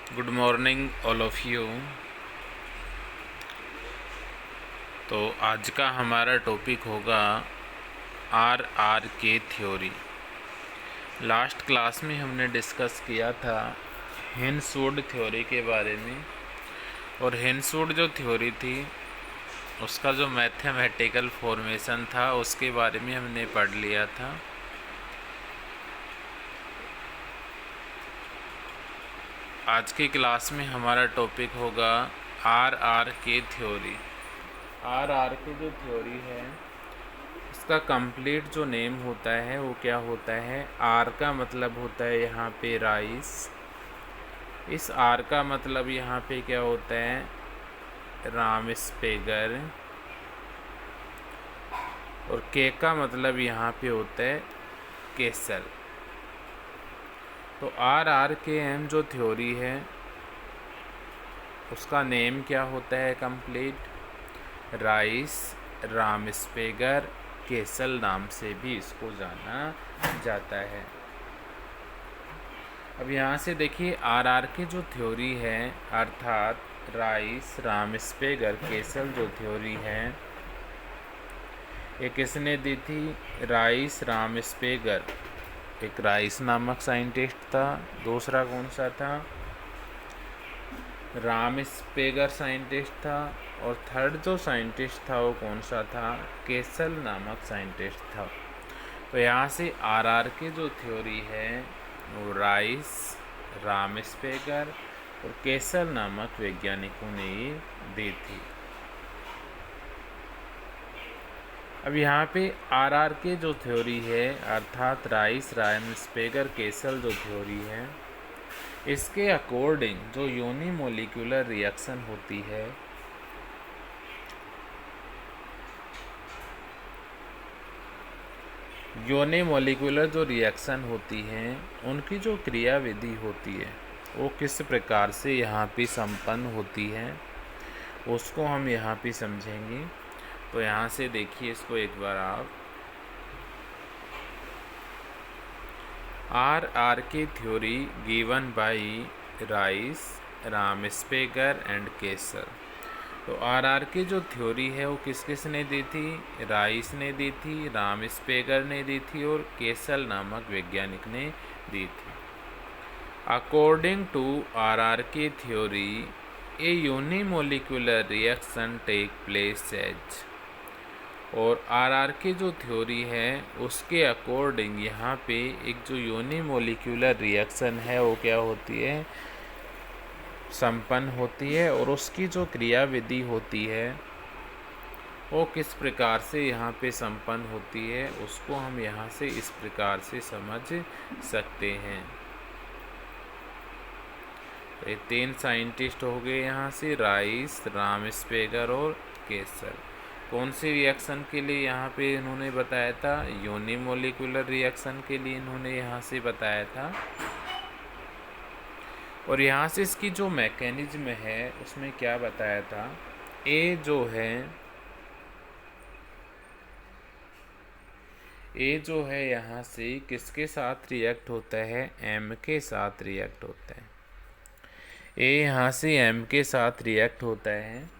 Good morning all of you. तो आज का हमारा टॉपिक होगा are K theory. Last class में हमने डिस्कस किया था हिंसवुड थ्योरी के बारे में, और हिंसवुड जो थ्योरी थी उसका जो मैथमेटिकल फॉर्मेशन था उसके बारे में हमने पढ़ लिया था। आज की क्लास में हमारा टॉपिक होगा are K theory. Are K जो थ्योरी है इसका कंप्लीट जो नेम होता है वो क्या होता है। आर का मतलब होता है यहाँ पे राइस। इस आर का मतलब यहाँ पे क्या होता है, रामस्पेगर। और के का मतलब यहाँ पे होता है केसल। तो आर के एम जो थ्योरी है उसका नेम क्या होता है कंप्लीट, राइस रामस्पेगर केसल नाम से भी इसको जाना जाता है। अब यहाँ से देखिए आर के जो थ्योरी है अर्थात राइस रामस्पेगर केसल जो थ्योरी है ये किसने दी थी, राइस रामस्पेगर। एक राइस नामक साइंटिस्ट था, दूसरा कौन सा था, रामस्पेगर साइंटिस्ट था, और थर्ड जो साइंटिस्ट था वो कौन सा था, केसल नामक साइंटिस्ट था। तो यहाँ से आर के जो थ्योरी है वो राइस रामस्पेगर और केसल नामक वैज्ञानिकों ने ये दी थी। अब यहाँ पे आर के जो थ्योरी है अर्थात राइस रामस्पेगर केसल जो थ्योरी है इसके अकॉर्डिंग जो यूनिमोलिकुलर रिएक्शन होती है यूनिमोलिकुलर जो रिएक्शन होती हैं उनकी जो क्रियाविधि होती है वो किस प्रकार से यहाँ पे संपन्न होती है उसको हम यहाँ पे समझेंगे। तो यहाँ से देखिए इसको एक बार आप, R K theory given by Rice Ramsperger and Kassel. तो आर के जो थ्योरी है वो किस किस ने दी थी, राइस ने दी थी, रामस्पेगर ने दी थी और केसल नामक वैज्ञानिक ने दी थी। According to R K theory a unimolecular reaction take place as. और आर के जो थ्योरी है उसके अकॉर्डिंग यहाँ पे एक जो यूनिमोलिकुलर रिएक्शन है वो क्या होती है, संपन्न होती है। और उसकी जो क्रियाविधि होती है वो किस प्रकार से यहाँ पे संपन्न होती है उसको हम यहाँ से इस प्रकार से समझ सकते हैं। तो ये तीन साइंटिस्ट हो गए यहाँ से, राइस रामस्पेगर और केसल। कौन सी रिएक्शन के लिए यहाँ पे इन्होंने बताया था, यूनिमोलिकुलर रिएक्शन के लिए इन्होंने यहाँ से बताया था। और यहाँ से इसकी जो मैकेनिज्म है उसमें क्या बताया था, ए जो है यहाँ से किसके साथ रिएक्ट होता है, एम के साथ रिएक्ट होता है। ए यहाँ से एम के साथ रिएक्ट होता है।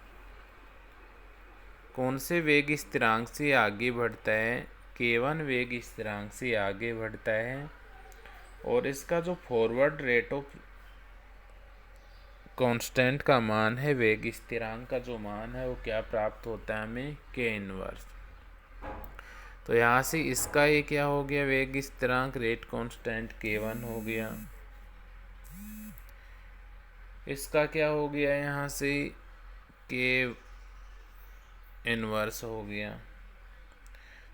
कौन से वेग स्थिरांक से आगे बढ़ता है, K1 वेग स्थिरांक से आगे बढ़ता है। और इसका जो फॉरवर्ड रेट ऑफ कांस्टेंट का मान है, वेग स्थिरांक का जो मान है वो क्या प्राप्त होता है हमें, K इनवर्स। तो यहाँ से इसका ये क्या हो गया, वेग स्थिरांक रेट कांस्टेंट K1 हो गया। इसका क्या हो गया यहाँ से, K इनवर्स हो गया।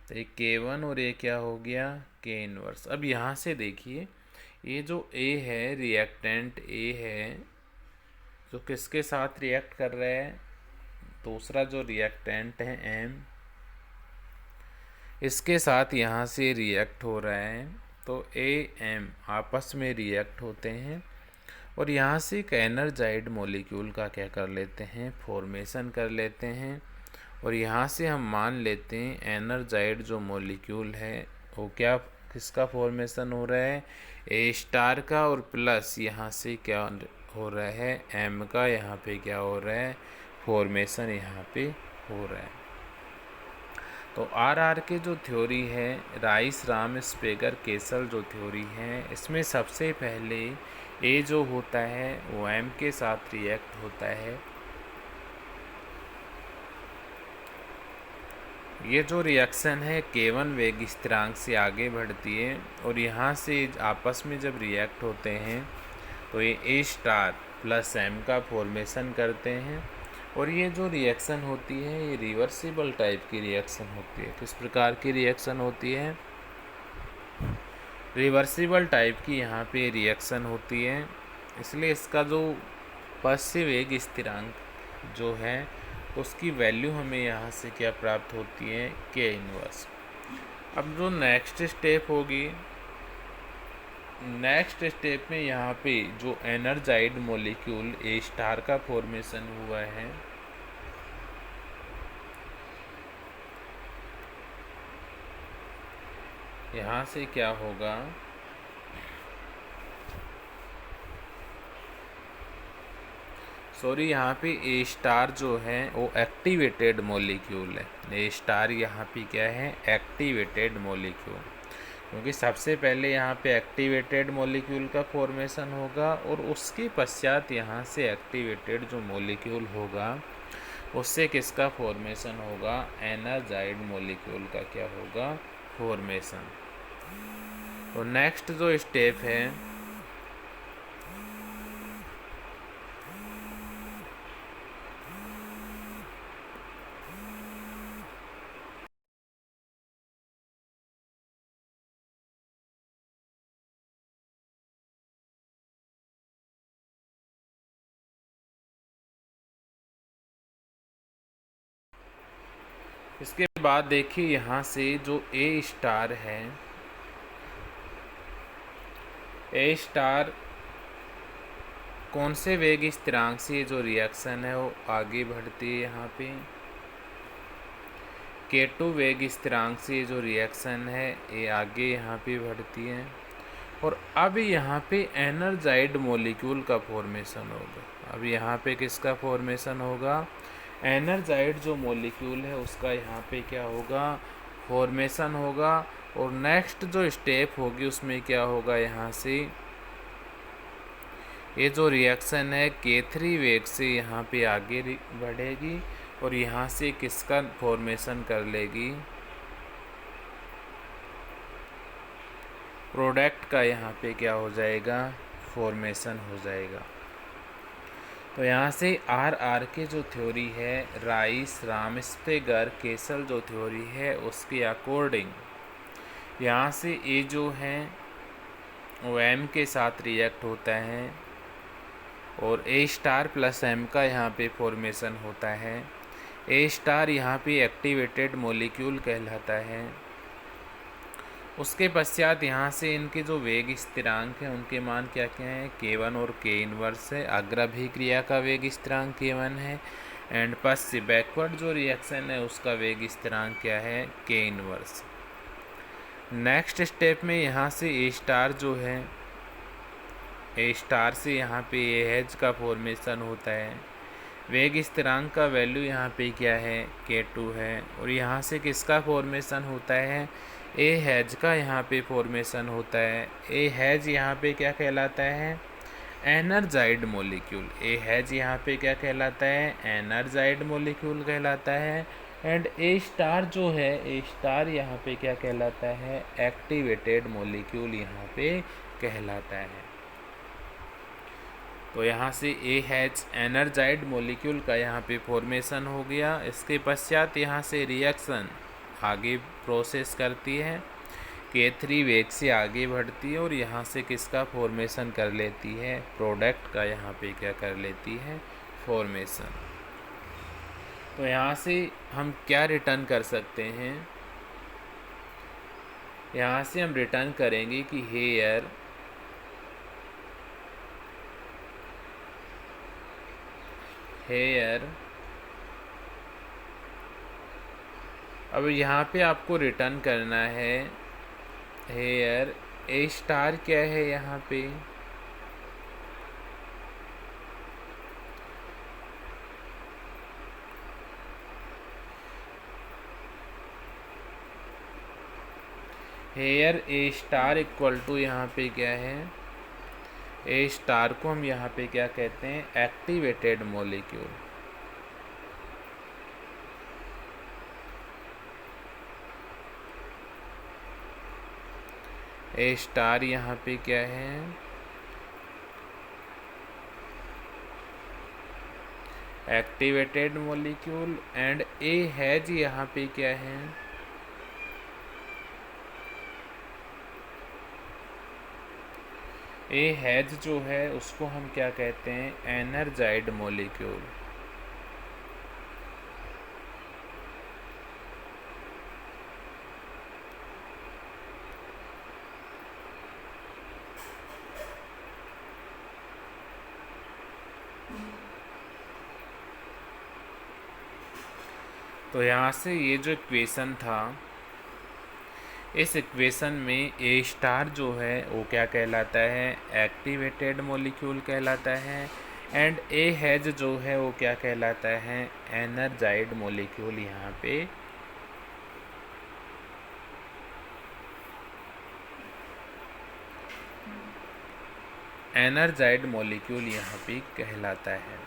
तो ये K1 और ये क्या हो गया, K इनवर्स। अब यहाँ से देखिए ये जो A है, रिएक्टेंट A है जो किसके साथ रिएक्ट कर रहा है, दूसरा जो रिएक्टेंट है M, इसके साथ यहाँ से रिएक्ट हो रहा है। तो A M आपस में रिएक्ट होते हैं और यहाँ से एक एनर्जाइड मॉलिक्यूल का क्या कर लेते हैं, फॉर्मेशन कर लेते हैं। और यहाँ से हम मान लेते हैं एनर्जाइड जो मॉलिक्यूल है वो क्या, किसका फॉर्मेशन हो रहा है, ए स्टार का, और प्लस यहाँ से क्या हो रहा है, एम का यहाँ पे क्या हो रहा है, फॉर्मेशन यहाँ पे हो रहा है। तो आर के जो थ्योरी है, राइस राम स्पेगर केसल जो थ्योरी है, इसमें सबसे पहले ए जो होता है वो एम के साथ रिएक्ट होता है। ये जो रिएक्शन है K1 वेग स्थिरांक से आगे बढ़ती है और यहाँ से आपस में जब रिएक्ट होते हैं तो ये ए स्टार प्लस एम का फॉर्मेशन करते हैं। और ये जो रिएक्शन होती है ये रिवर्सिबल टाइप की रिएक्शन होती है। किस प्रकार की रिएक्शन होती है, रिवर्सिबल टाइप की यहाँ पे रिएक्शन होती है। इसलिए इसका जो पश्य वेग स्थिरांक जो है उसकी वैल्यू हमें यहाँ से क्या प्राप्त होती है, K इनवर्स। अब जो नेक्स्ट स्टेप होगी, नेक्स्ट स्टेप में यहाँ पे जो एनर्जाइड मॉलिक्यूल ए स्टार का फॉर्मेशन हुआ है, यहाँ से क्या होगा, सॉरी यहाँ पे ए स्टार जो है वो एक्टिवेटेड मॉलिक्यूल है। ए स्टार यहाँ पे क्या है, एक्टिवेटेड मॉलिक्यूल, क्योंकि सबसे पहले यहाँ पे एक्टिवेटेड मॉलिक्यूल का फॉर्मेशन होगा और उसके पश्चात यहाँ से एक्टिवेटेड जो मॉलिक्यूल होगा उससे किसका फॉर्मेशन होगा, एनर्जाइड मॉलिक्यूल का क्या होगा, फॉर्मेशन। तो नेक्स्ट जो स्टेप है, इसके बाद देखिए यहाँ से जो ए स्टार है, ए स्टार कौन से वेग स्थिरांक से जो रिएक्शन है वो आगे बढ़ती है, यहाँ पे K2 वेग स्थिरांक से जो रिएक्शन है ये आगे यहाँ पे बढ़ती है। और अब यहाँ पे एनर्जाइड मॉलिक्यूल का फॉर्मेशन होगा। अब यहाँ पे किसका फॉर्मेशन होगा, एनर्जाइड जो मॉलिक्यूल है उसका यहाँ पे क्या होगा, फॉर्मेशन होगा। और नेक्स्ट जो स्टेप होगी उसमें क्या होगा, यहाँ से ये जो रिएक्शन है K3 वेग से यहाँ पे आगे बढ़ेगी और यहाँ से किसका फॉर्मेशन कर लेगी, प्रोडक्ट का यहाँ पे क्या हो जाएगा, फॉर्मेशन हो जाएगा। तो यहाँ से आर के जो थ्योरी है, राइस रामस्पेगर केसल जो थ्योरी है उसके अकॉर्डिंग यहाँ से ए जो है वो एम के साथ रिएक्ट होता है और ए स्टार प्लस एम का यहाँ पे फॉर्मेशन होता है। ए स्टार यहाँ पे एक्टिवेटेड मॉलिक्यूल कहलाता है। उसके पश्चात यहाँ से इनके जो वेग स्थिरांक हैं उनके मान क्या क्या हैं, K1 और K इनवर्स है। अग्राभिक्रिया का वेग स्थिरांक K1 है एंड पश्चिम बैकवर्ड जो रिएक्शन है उसका वेग स्थिरांक क्या है, K इनवर्स। नेक्स्ट स्टेप में यहाँ से ए स्टार जो है, ए स्टार से यहाँ पे ए हैज का फॉर्मेशन होता है। वेग स्थिरांक का वैल्यू यहाँ पे क्या है, K2 है। और यहाँ से किसका फॉर्मेशन होता है, ए हैज का यहाँ पे फॉर्मेशन होता है। ए हैज यहाँ पे क्या कहलाता है, एनर्जाइड मॉलिक्यूल। ए हैज यहाँ पे क्या कहलाता है, एनर्जाइड मॉलिक्यूल कहलाता है। एंड ए स्टार जो है, ए स्टार यहाँ पे क्या कहलाता है, एक्टिवेटेड मॉलिक्यूल यहाँ पे कहलाता है। तो यहाँ से ए हैज एनर्जाइड मॉलिक्यूल का यहाँ पे फॉर्मेशन हो गया। इसके पश्चात यहाँ से रिएक्शन आगे प्रोसेस करती है, K3 वेग से आगे बढ़ती है और यहाँ से किसका फॉर्मेशन कर लेती है, प्रोडक्ट का यहाँ पे क्या कर लेती है, फॉर्मेशन। तो यहाँ से हम क्या रिटर्न कर सकते हैं, यहाँ से हम रिटर्न करेंगे कि हेयर अब यहाँ पे आपको रिटर्न करना है हेयर ए स्टार क्या है, यहाँ पे here a star equal to यहाँ पे क्या है, ए स्टार को हम यहाँ पे क्या कहते हैं, एक्टिवेटेड मॉलिक्यूल। ए स्टार यहाँ पे क्या है, activated molecule. And A has यहाँ पे क्या है, ए हैज जो है उसको हम क्या कहते हैं, एनर्जाइड मॉलिक्यूल। तो यहाँ से ये जो इक्वेशन था, इस इक्वेशन में ए स्टार जो है वो क्या कहलाता है, एक्टिवेटेड मॉलिक्यूल कहलाता है। एंड ए हैज जो है वो क्या कहलाता है, एनर्जाइड मॉलिक्यूल। यहाँ पे एनर्जाइड मॉलिक्यूल यहाँ पे कहलाता है।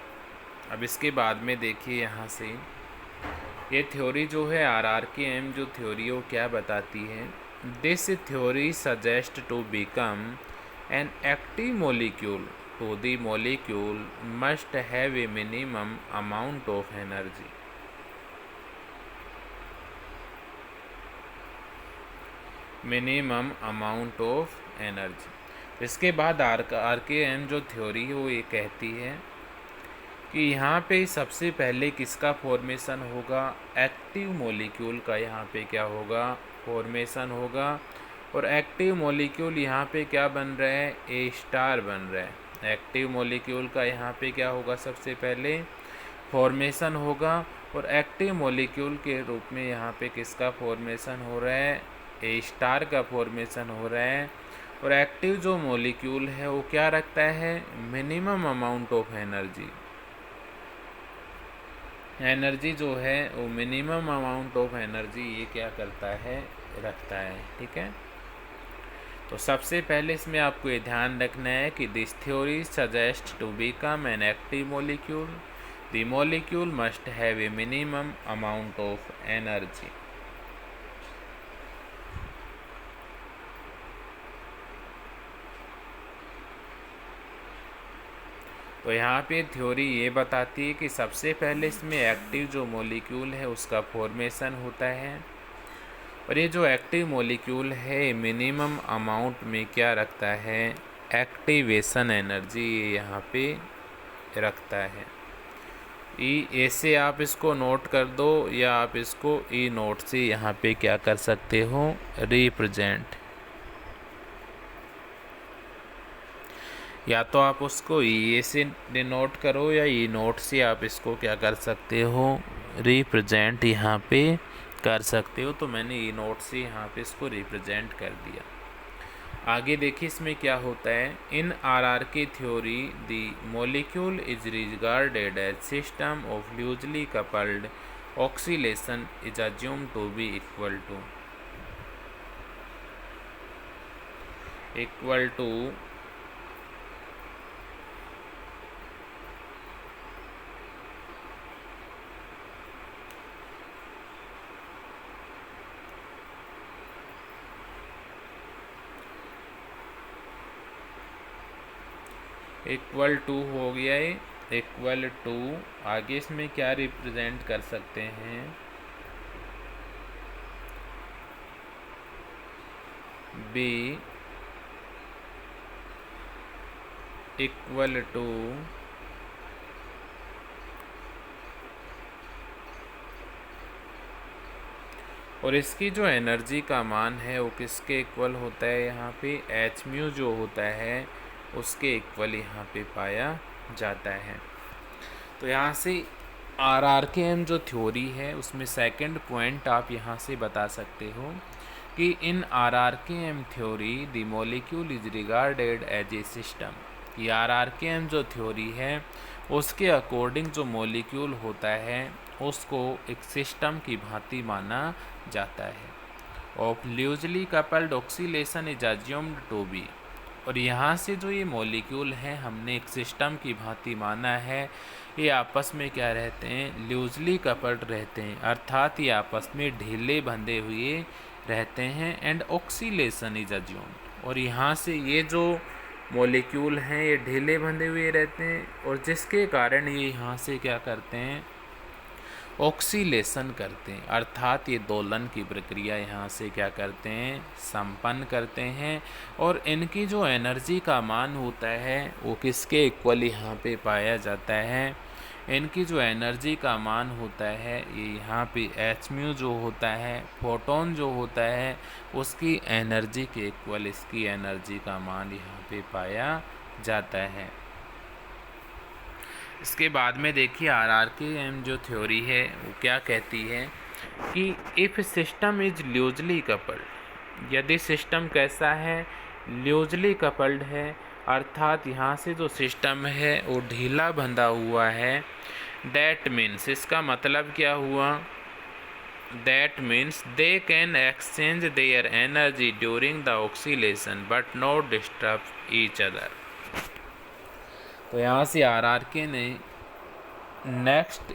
अब इसके बाद में देखिए यहाँ से ये थ्योरी जो है RRKM जो थ्योरी वो क्या बताती है, this theory suggest to become an active molecule to the molecule must have a minimum amount of energy. Minimum amount of energy. इसके बाद RKM जो थ्योरी है वो ये कहती है कि यहाँ पे सबसे पहले किसका फॉर्मेशन होगा, एक्टिव मॉलिक्यूल का यहाँ पे क्या होगा, फॉर्मेशन होगा। और एक्टिव मॉलिक्यूल यहाँ पे क्या बन रहा है, ए स्टार बन रहा है। एक्टिव मॉलिक्यूल का यहाँ पे क्या होगा, सबसे पहले फॉर्मेशन होगा। और एक्टिव मॉलिक्यूल के रूप में यहाँ पे किसका फॉर्मेशन हो रहा है, ए स्टार का फॉर्मेशन हो रहा है। और एक्टिव जो मॉलिक्यूल है वो क्या रखता है, minimum amount of energy. Energy जो है वो मिनिमम अमाउंट ऑफ एनर्जी ये क्या करता है, रखता है। ठीक है, तो सबसे पहले इसमें आपको ये ध्यान रखना है कि this theory suggest to become an active molecule the molecule must have a minimum amount of energy. तो यहाँ पे थ्योरी ये बताती है कि सबसे पहले इसमें एक्टिव जो मॉलिक्यूल है उसका फॉर्मेशन होता है। और ये जो एक्टिव मॉलिक्यूल है मिनिमम अमाउंट में क्या रखता है, एक्टिवेशन एनर्जी ये यहाँ पे रखता है। ऐसे आप इसको नोट कर दो या आप इसको ई नोट से यहाँ पे क्या कर सकते हो, रिप्रेजेंट। या तो आप उसको ई से डिनोट करो या ई नोट से आप इसको क्या कर सकते हो, रिप्रेजेंट यहाँ पे कर सकते हो। तो मैंने ई नोट से यहाँ पे इसको रिप्रेजेंट कर दिया। आगे देखिए इसमें क्या होता है, in RRK theory the molecule is regarded as system of loosely coupled oscillation is assume to be equal to equal to हो गया है, इक्वल टू। आगे इसमें क्या रिप्रेजेंट कर सकते हैं, बी इक्वल टू और इसकी जो एनर्जी का मान है वो किसके इक्वल होता है, यहाँ पे एच म्यू जो होता है उसके इक्वल यहाँ पे पाया जाता है। तो यहाँ से RRKM जो थ्योरी है उसमें सेकंड पॉइंट आप यहाँ से बता सकते हो कि in RRKM theory the molecule is regarded as a system. ये RRKM जो थ्योरी है उसके अकॉर्डिंग जो मॉलिक्यूल होता है उसको एक सिस्टम की भांति माना जाता है। Of loosely coupled oscillation is assumed to be. और यहाँ से जो ये मॉलिक्यूल हैं हमने एक सिस्टम की भांति माना है, ये आपस में क्या रहते हैं, लूजली कपल्ड रहते हैं, अर्थात ये आपस में ढीले बंधे हुए रहते हैं। एंड ऑक्सीलेशन इज अज्यूम्ड, और यहाँ से ये जो मॉलिक्यूल हैं ये ढीले बंधे हुए रहते हैं, और जिसके कारण ये यहाँ से क्या करते हैं, ऑक्सीलेशन करते हैं, अर्थात ये दोलन की प्रक्रिया यहाँ से क्या करते हैं, संपन्न करते हैं। और इनकी जो एनर्जी का मान होता है वो किसके इक्वल यहाँ पे पाया जाता है, इनकी जो एनर्जी का मान होता है ये यहाँ पे एच म्यू जो होता है, फोटोन जो होता है उसकी एनर्जी के इक्वल इसकी एनर्जी का मान यहाँ पे पाया जाता है। इसके बाद में देखिए RRKM जो थ्योरी है वो क्या कहती है कि if system is loosely coupled, यदि सिस्टम कैसा है, लूजली कपल्ड है, अर्थात यहाँ से जो सिस्टम है वो ढीला बंधा हुआ है, दैट मीन्स, इसका मतलब क्या हुआ, that means they can exchange their energy during the oscillation but not disturb each other. तो यहाँ से RRK ने नेक्स्ट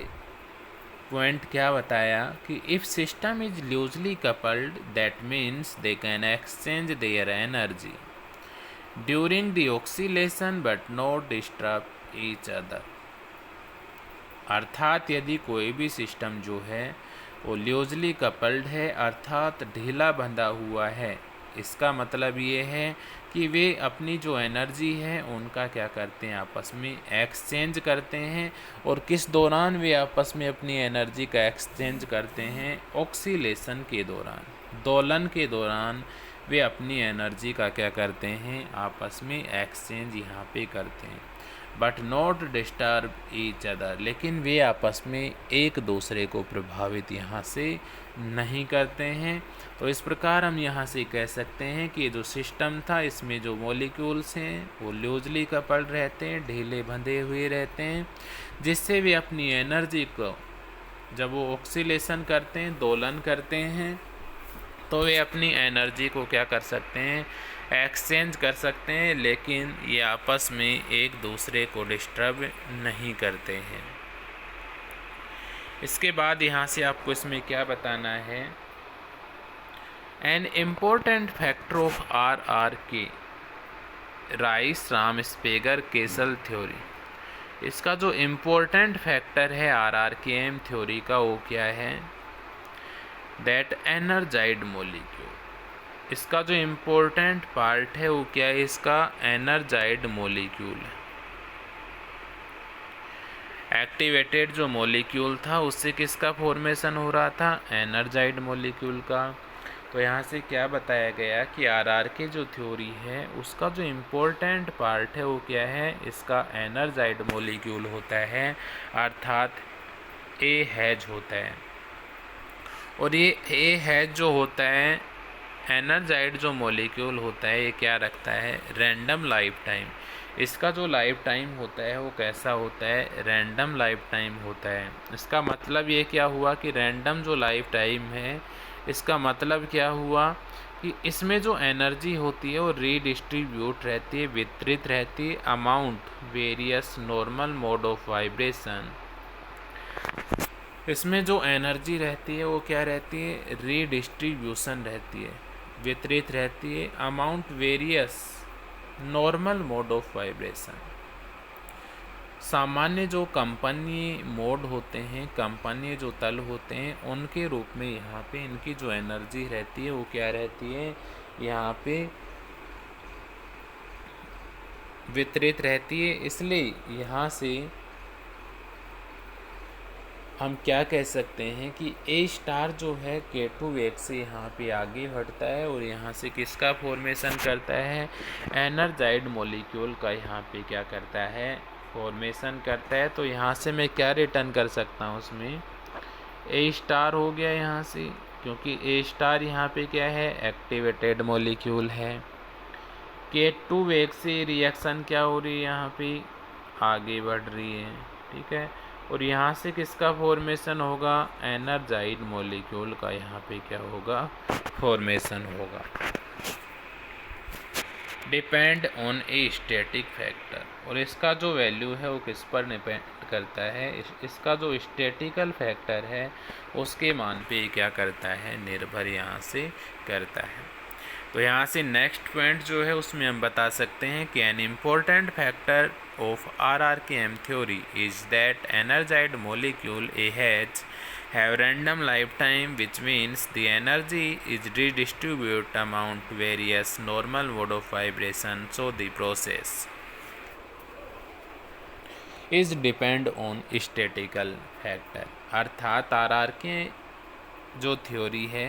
पॉइंट क्या बताया कि if system is loosely coupled that means they can exchange their energy during the oscillation but not disturb each other. अर्थात यदि कोई भी सिस्टम जो है वो लूजली कपल्ड है, अर्थात ढीला बंधा हुआ है, इसका मतलब ये है कि वे अपनी जो एनर्जी है उनका क्या करते हैं, आपस में एक्सचेंज करते हैं। और किस दौरान वे आपस में अपनी एनर्जी का एक्सचेंज करते हैं, ऑक्सीलेशन के दौरान, दोलन के दौरान वे अपनी एनर्जी का क्या करते हैं, आपस में एक्सचेंज यहाँ पे करते हैं। But not disturb each other, लेकिन वे आपस में एक दूसरे को प्रभावित यहाँ से नहीं करते हैं। तो इस प्रकार हम यहाँ से कह सकते हैं कि ये जो सिस्टम था इसमें जो मॉलिक्यूल्स हैं वो लूजली कपल्ड रहते हैं, ढीले बंधे हुए रहते हैं, जिससे वे अपनी एनर्जी को जब वो ऑक्सीलेशन करते हैं, दोलन करते हैं, तो वे अपनी एनर्जी को क्या कर सकते हैं, एक्सचेंज कर सकते हैं, लेकिन ये आपस में एक दूसरे को डिस्टर्ब नहीं करते हैं। इसके बाद यहाँ से आपको इसमें क्या बताना है, an important factor of RRK Rice Ramsperger Kassel theory. इसका जो इम्पोर्टेंट फैक्टर है RRKM थ्योरी का वो क्या है, दैट एनर्जाइड मॉलिक्यूल। इसका जो इम्पोर्टेंट पार्ट है वो क्या है, इसका एनर्जाइड मॉलिक्यूल है। एक्टिवेटेड जो मॉलिक्यूल था उससे किसका फॉर्मेशन हो रहा था, एनर्जाइड मॉलिक्यूल का। तो यहाँ से क्या बताया गया कि RRK जो थ्योरी है उसका जो इम्पोर्टेंट पार्ट है वो क्या है, इसका एनर्जाइड मॉलिक्यूल होता है, अर्थात ए हैज होता है। और ये ए हैज जो होता है, एनर्जाइड जो मॉलिक्यूल होता है, ये क्या रखता है, रैंडम लाइफ टाइम। इसका जो लाइफ टाइम होता है वो कैसा होता है, रैंडम लाइफ टाइम होता है। इसका मतलब ये क्या हुआ कि रैंडम जो लाइफ टाइम है, इसका मतलब क्या हुआ कि इसमें जो एनर्जी होती है वो रीडिस्ट्रीब्यूट रहती है, वितरित रहती है, amount various normal mode of vibration. इसमें जो एनर्जी रहती है वो क्या रहती है, रीडिस्ट्रीब्यूशन रहती है, वितरित रहती है, amount various normal mode of vibration. सामान्य जो कंपनीय मोड होते हैं, कंपनीय जो तल होते हैं, उनके रूप में यहाँ पे इनकी जो एनर्जी रहती है वो क्या रहती है, यहाँ पे वितरित रहती है। इसलिए यहाँ से हम क्या कह सकते हैं कि ए स्टार जो है K2 वेग से यहाँ पे आगे बढ़ता है और यहाँ से किसका फॉर्मेशन करता है, एनर्जाइड मॉलिक्यूल का यहाँ पे क्या करता है, फॉर्मेशन करता है। तो यहाँ से मैं क्या रिटर्न कर सकता हूँ, उसमें ए स्टार हो गया यहाँ से, क्योंकि ए स्टार यहाँ पे क्या है, एक्टिवेटेड मॉलिक्यूल है। K2 वेग से रिएक्शन क्या हो रही है, यहाँ पे आगे बढ़ रही है, ठीक है। और यहाँ से किसका फॉर्मेशन होगा, एनर्जाइड मॉलिक्यूल का यहाँ पे क्या होगा, फॉर्मेशन होगा। Depend on a static factor, और इसका जो वैल्यू है वो किस पर डिपेंड करता है, इसका जो स्टैटिकल फैक्टर है उसके मान पे क्या करता है, निर्भर यहाँ से करता है। तो यहाँ से नेक्स्ट पॉइंट जो है उसमें हम बता सकते हैं कि N important factor of RRKM theory is that energized molecule A have random lifetime, which means the energy is redistributed among various normal mode of vibration, so the process is depend on statistical factor। अर्थात RRK जो theory है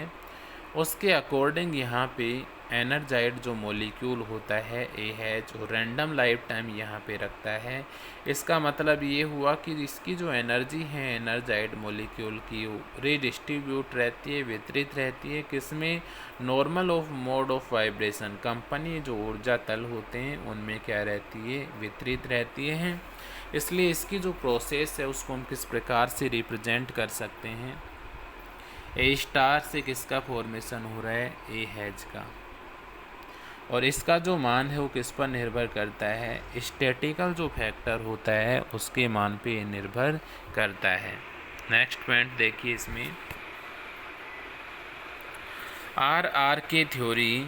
उसके according यहाँ पे एनर्जाइड जो molecule होता है ए है जो रैंडम लाइफ टाइम यहाँ पे रखता है। इसका मतलब ये हुआ कि इसकी जो एनर्जी है एनर्जाइड मॉलिक्यूल की रीडिस्ट्रीब्यूट रहती है, वितरित रहती है, किसमें, normal of mode of vibration, company जो ऊर्जा तल होते हैं उनमें क्या रहती है, वितरित रहती है। इसलिए इसकी जो प्रोसेस है उसको हम किस प्रकार से रिप्रेजेंट कर सकते हैं, ए स्टार से किसका फॉर्मेशन हो रहा है, ए हैज का, और इसका जो मान है वो किस पर निर्भर करता है, स्टैटिकल जो फैक्टर होता है उसके मान पे निर्भर करता है। नेक्स्ट पॉइंट देखिए इसमें, RRK theory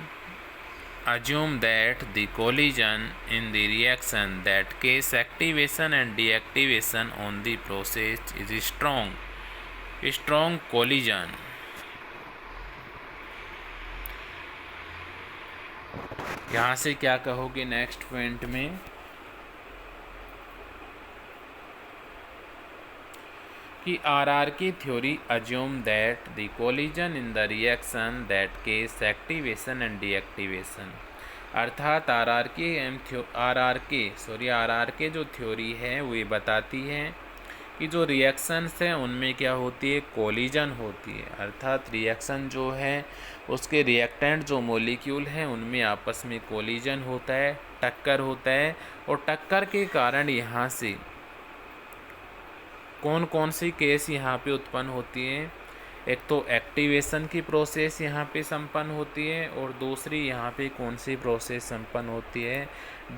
assume that the collision in the reaction that case activation and deactivation on the process is strong collision। यहाँ से क्या कहोगे नेक्स्ट पॉइंट में, कि RRK theory assume that the collision in the reaction that case activation and deactivation, अर्थात RRK जो theory है वो ये बताती है कि जो रिएक्शंस हैं उनमें क्या होती है, कोलिजन होती है। अर्थात रिएक्शन जो है उसके रिएक्टेंट जो मॉलिक्यूल हैं उनमें आपस में कोलिजन होता है, टक्कर होता है, और टक्कर के कारण यहाँ से कौन कौन सी केस यहाँ पे उत्पन्न होती हैं, एक तो एक्टिवेशन की प्रोसेस यहाँ पे संपन्न होती है, और दूसरी यहाँ पे कौन सी प्रोसेस संपन्न होती है,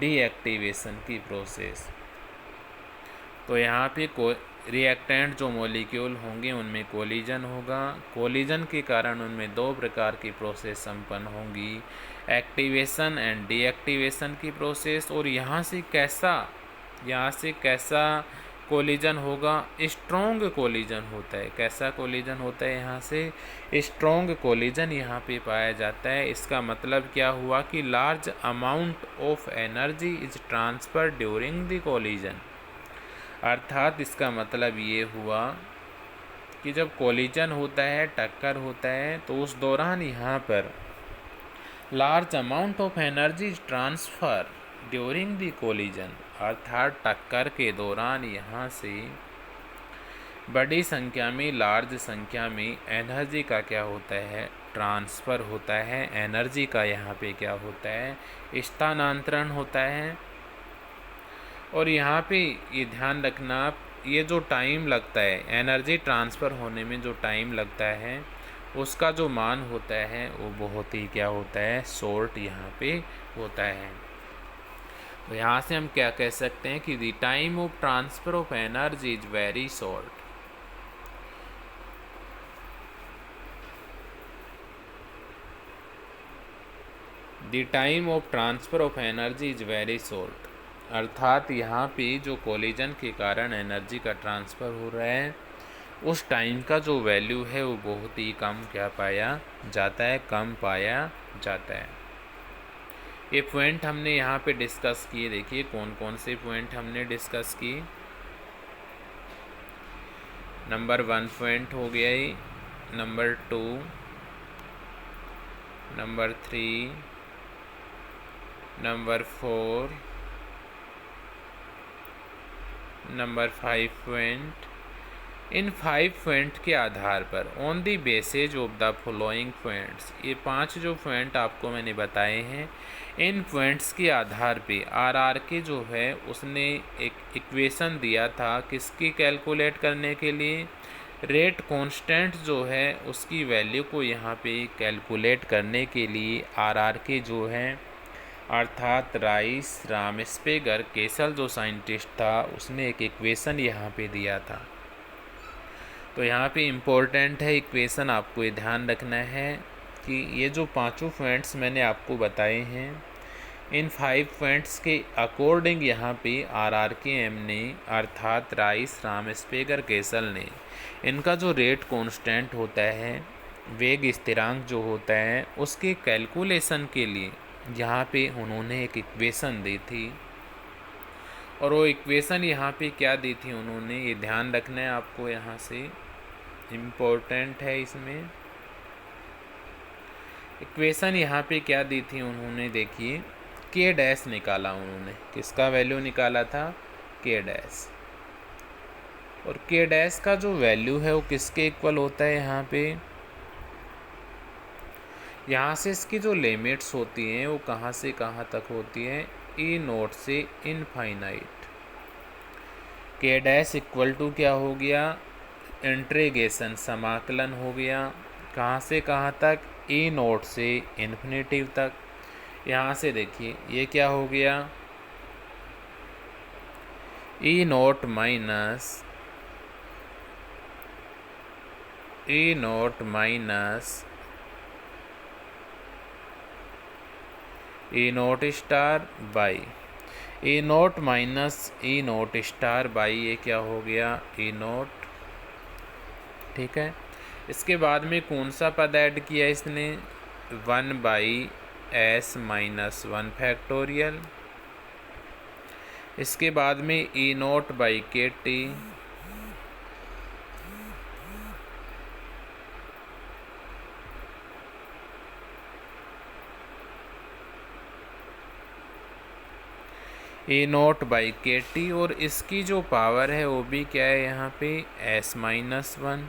डीएक्टिवेशन की प्रोसेस। तो यहाँ पे रिएक्टेंट जो मॉलिक्यूल होंगे उनमें कोलिजन होगा, कोलिजन के कारण उनमें दो प्रकार की प्रोसेस संपन्न होंगी, एक्टिवेशन एंड डीएक्टिवेशन की प्रोसेस। और यहाँ से कैसा कोलिजन होगा, स्ट्रॉन्ग कोलिजन होता है। कैसा कोलिजन होता है, यहाँ से स्ट्रॉन्ग कोलिजन यहाँ पे पाया जाता है। इसका मतलब क्या हुआ कि large amount of energy is transfer during the collision. अर्थात इसका मतलब ये हुआ कि जब कोलिजन होता है, टक्कर होता है, तो उस दौरान यहाँ पर large amount of energy transfer during the collision, अर्थात टक्कर के दौरान यहाँ से बड़ी संख्या में, लार्ज संख्या में एनर्जी का क्या होता है, ट्रांसफ़र होता है। एनर्जी का यहाँ पे क्या होता है, स्थानांतरण होता है। और यहाँ पे ये ध्यान रखना, ये जो टाइम लगता है एनर्जी ट्रांसफ़र होने में, जो टाइम लगता है उसका जो मान होता है वो बहुत ही क्या होता है, शॉर्ट यहाँ पे होता है। तो यहाँ से हम क्या कह सकते हैं कि the time of transfer of energy is very short. The time of transfer of energy is very short, अर्थात यहाँ पे जो कोलिजन के कारण एनर्जी का ट्रांसफ़र हो रहा है उस टाइम का जो वैल्यू है वो बहुत ही कम क्या पाया जाता है, कम पाया जाता है। ये पॉइंट हमने यहाँ पे डिस्कस किए, देखिए कौन कौन से पॉइंट हमने डिस्कस किए। नंबर 1 पॉइंट हो गया ये, number 2, number 3, number 4, number 5 point. इन 5 पॉइंट के आधार पर on the basis of the following points, ये 5 जो पॉइंट आपको मैंने बताए हैं, इन पॉइंट्स के आधार पे आर के जो है उसने एक इक्वेशन दिया था किसकी कैलकुलेट करने के लिए, रेट कांस्टेंट जो है उसकी वैल्यू को यहाँ पे कैलकुलेट करने के लिए आर के जो है अर्थात राइस, रामस्पेगर, केसल जो साइंटिस्ट था उसने एक इक्वेशन यहाँ पे दिया था। तो यहाँ पे इम्पोर्टेंट है इक्वेशन, आपको ये ध्यान रखना है कि ये जो पांचों पॉइंट्स मैंने आपको बताए हैं, इन 5 पॉइंट्स के अकॉर्डिंग यहाँ पे RRKM ने अर्थात राइस, रामस्पेगर, केसल ने इनका जो रेट कांस्टेंट होता है, वेग स्थिरांक जो होता है, उसके कैलकुलेशन के लिए यहाँ पे उन्होंने एक इक्वेशन दी थी। और वो इक्वेशन यहाँ पे क्या दी थी उन्होंने, ये ध्यान रखना है आपको, यहाँ से इम्पोर्टेंट है इसमें। इक्वेशन यहाँ पे क्या दी थी उन्होंने, देखिए के डैश निकाला उन्होंने, किसका वैल्यू निकाला था, के डैश। और के डैश का जो वैल्यू है वो किसके इक्वल होता है, यहाँ से इसकी जो लिमिट्स होती हैं वो कहाँ से कहाँ तक होती हैं, ई नोट से इनफाइनाइट। के डैश इक्वल टू क्या हो गया, इंटीग्रेशन समाकलन हो गया, कहाँ से कहाँ तक, ई नोट से इन्फिनेटिव तक। यहाँ से देखिए ये क्या हो गया, e naught minus e naught star by e naught minus e naught star by, ये क्या हो गया, ई नोट। ठीक है, इसके बाद में कौन सा पद ऐड किया इसने, 1/s माइनस 1 फैक्टोरियल। इसके बाद में ई naught by k T, A note by k T, और इसकी जो पावर है वो भी क्या है यहाँ पे, s माइनस 1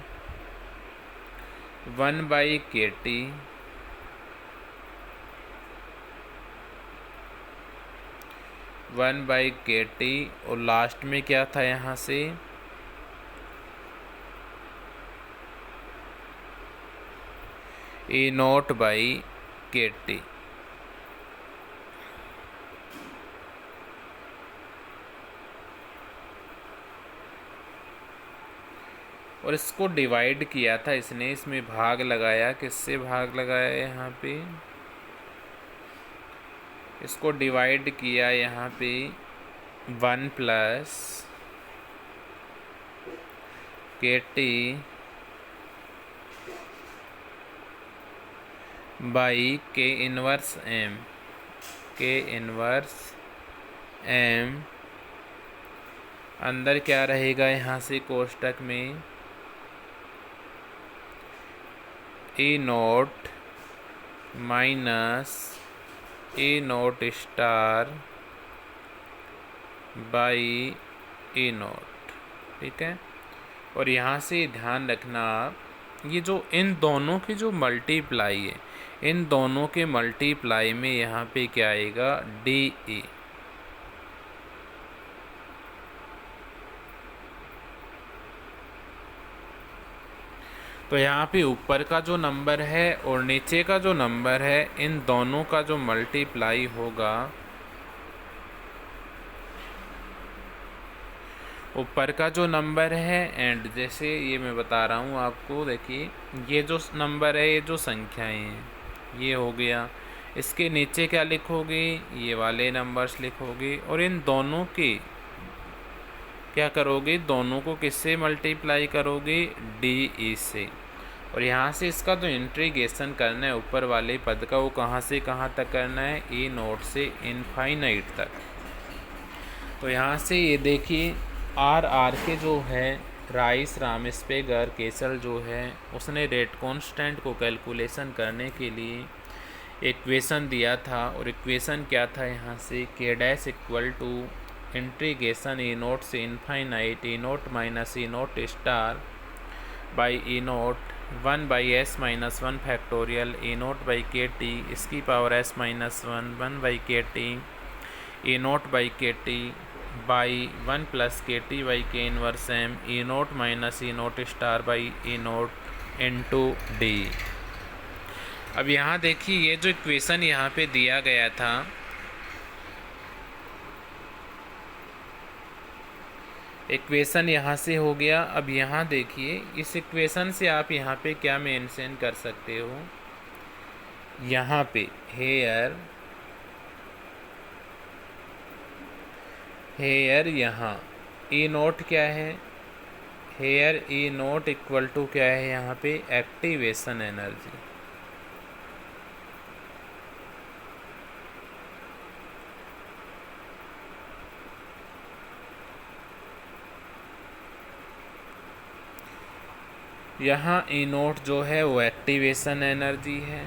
के टी, और लास्ट में क्या था यहाँ से, ए नोट बाई के टी। और इसको डिवाइड किया था इसने, इसमें भाग लगाया, किससे भाग लगाया यहाँ पे, इसको डिवाइड किया यहाँ पे 1 plus k t by k inverse m, अंदर क्या रहेगा यहाँ से कोष्टक में, a naught minus a naught star by a naught. ठीक है, और यहाँ से ध्यान रखना आप, ये जो इन दोनों की जो मल्टीप्लाई है, इन दोनों के मल्टीप्लाई में यहाँ पे क्या आएगा, डी ए। तो यहाँ पे ऊपर का जो नंबर है और नीचे का जो नंबर है, इन दोनों का जो मल्टीप्लाई होगा, ऊपर का जो नंबर है एंड जैसे ये मैं बता रहा हूँ आपको, देखिए ये जो नंबर है, ये जो संख्याएं हैं, ये हो गया, इसके नीचे क्या लिखोगे, ये वाले नंबर्स लिखोगे, और इन दोनों के क्या करोगे, दोनों को किससे मल्टीप्लाई करोगे, डी ई से। और यहाँ से इसका जो इंटीग्रेशन करना है ऊपर वाले पद का, वो कहाँ से कहाँ तक करना है, ई नोट से इनफाइनाइट तक। तो यहाँ से ये देखिए आर के जो है राइस, रामस्पेगर, केसल जो है उसने रेट कांस्टेंट को कैलकुलेशन करने के लिए इक्वेशन दिया था, और इक्वेशन क्या था यहाँ से, k dash equal to integration e naught से infinite e naught minus e naught star by e naught 1/s-1 factorial e naught by k t इसकी power s-1 1/kt e naught by k t by 1 + kt by k inverse m e naught minus e naught star by e naught into d. अब यहाँ देखिए ये जो equation यहाँ पे दिया गया था, इक्वेशन यहाँ से हो गया। अब यहाँ देखिए इस इक्वेशन से आप यहाँ पे क्या मेंशन कर सकते हो, यहाँ पे हेयर यहाँ ई नोट क्या है, here E naught equal to क्या है यहाँ पे एक्टिवेशन एनर्जी। यहाँ ई नोट जो है वो एक्टिवेशन एनर्जी है,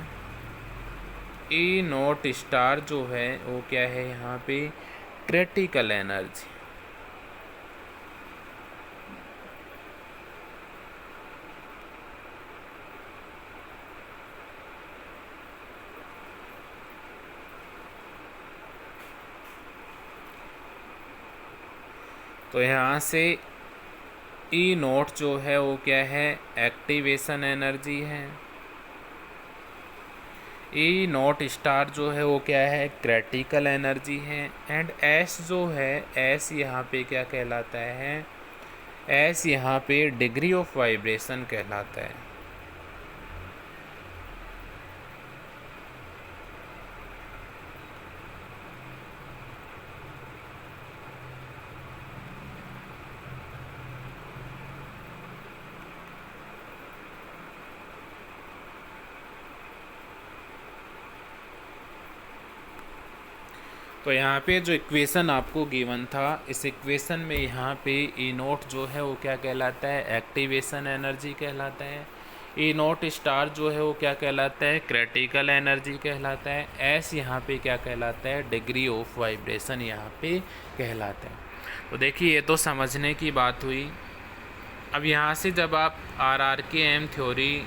ई नोट स्टार जो है वो क्या है यहाँ पे क्रिटिकल एनर्जी। तो यहाँ से ई नोट जो है वो क्या है एक्टिवेशन एनर्जी है, ई नोट स्टार जो है वो क्या है क्रिटिकल एनर्जी है, एंड एस जो है एस यहाँ पे क्या कहलाता है, एस यहाँ पे डिग्री ऑफ वाइब्रेशन कहलाता है। तो यहाँ पे जो इक्वेशन आपको गिवन था, इस इक्वेशन में यहाँ पे ई नोट जो है वो क्या कहलाता है एक्टिवेशन एनर्जी कहलाता है, ई नोट स्टार जो है वो क्या कहलाता है क्रिटिकल एनर्जी कहलाता है, एस यहाँ पे क्या कहलाता है डिग्री ऑफ वाइब्रेशन यहाँ पे कहलाता है। तो देखिए ये तो समझने की बात हुई। अब यहाँ से जब आप RRKM थ्योरी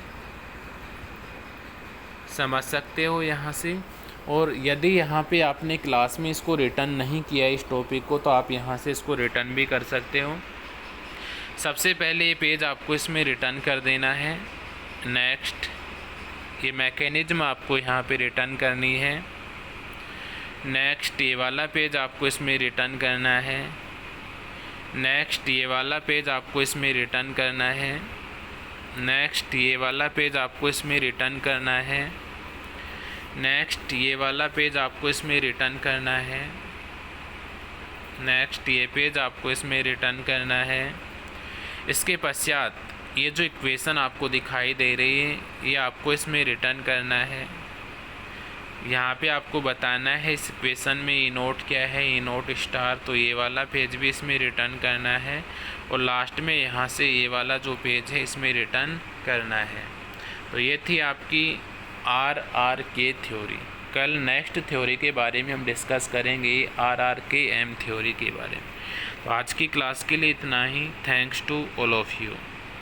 समझ सकते हो यहाँ से, और यदि यहाँ पे आपने क्लास में इसको रिटर्न नहीं किया इस टॉपिक को, तो आप यहाँ से इसको रिटर्न भी कर सकते हो। सबसे पहले ये पेज आपको इसमें रिटर्न कर देना है। नेक्स्ट ये मैकेनिज्म आपको यहाँ पे रिटर्न करनी है। नेक्स्ट ये वाला पेज आपको इसमें रिटर्न करना है। नेक्स्ट ये वाला पेज आपको इसमें रिटर्न करना है। नेक्स्ट ये वाला पेज आपको इसमें रिटर्न करना है। नेक्स्ट ये वाला पेज आपको इसमें रिटर्न करना है। नेक्स्ट ये पेज आपको इसमें रिटर्न करना है। इसके पश्चात ये जो इक्वेशन आपको दिखाई दे रही है ये आपको इसमें रिटर्न करना है। यहाँ पे आपको बताना है इस इक्वेशन में ई नोट क्या है, ई नोट स्टार, तो ये वाला पेज भी इसमें रिटर्न करना है। और लास्ट में यहाँ से ये वाला जो पेज है इसमें रिटर्न करना है। तो ये थी आपकी RRK थ्योरी। कल नेक्स्ट थ्योरी के बारे में हम डिस्कस करेंगे, RRKM थ्योरी के बारे में। तो आज की क्लास के लिए इतना ही। Thanks to all of you.